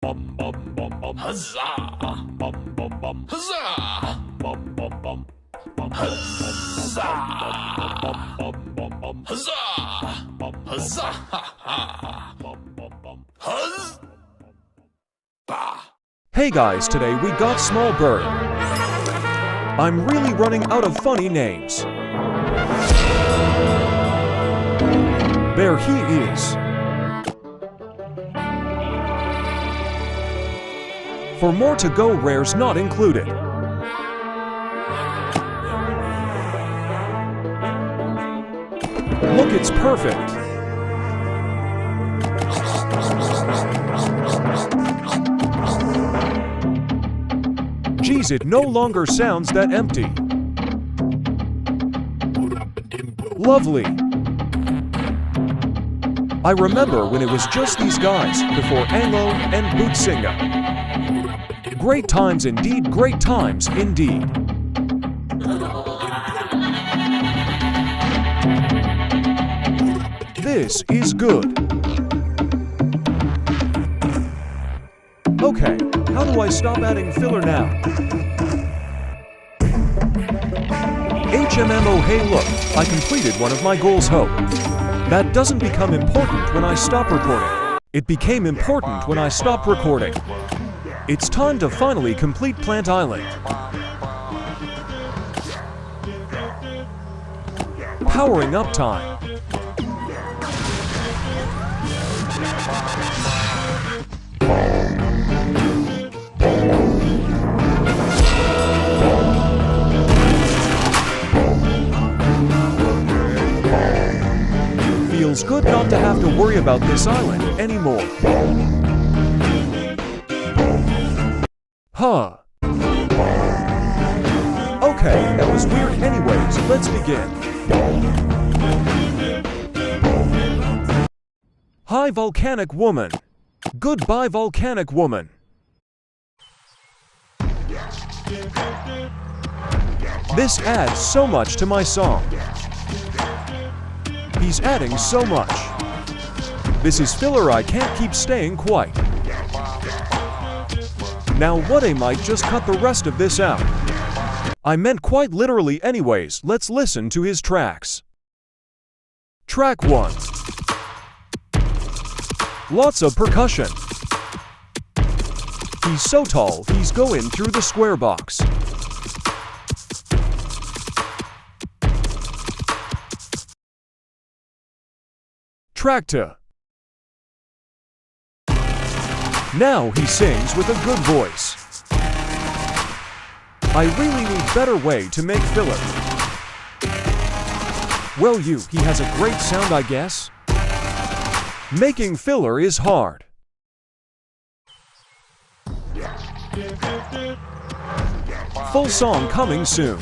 Huzzah! Huzzah! Huzzah! Huzzah! Huzzah! Huzzah! Hey guys, today we got Small Bird. I'm really running out of funny names. There he is. For more to go, rares not included. Look, it's perfect. Geez, it no longer sounds that empty. Lovely. I remember when it was just these guys before Anglo and Bootsinga. Great times indeed, great times indeed. This is good. Okay, how do I stop adding filler now? HMMO, hey look, I completed one of my goals. Hope. That doesn't become important when I stop recording. It became important when I stopped recording. It's time to finally complete Plant Island. Powering up time. Feels good not to have to worry about this island anymore. Huh. Okay, that was weird anyways, let's begin. Hi, volcanic woman. Goodbye, volcanic woman. This adds so much to my song. He's adding so much. This is filler, I can't keep staying quiet. Now what, I might just cut the rest of this out. I meant quite literally anyways, let's listen to his tracks. Track 1. Lots of percussion. He's so tall, he's going through the square box. Track 2. Now he sings with a good voice. I really need better way to make filler. Well, he has a great sound, I guess. Making filler is hard. Full song coming soon.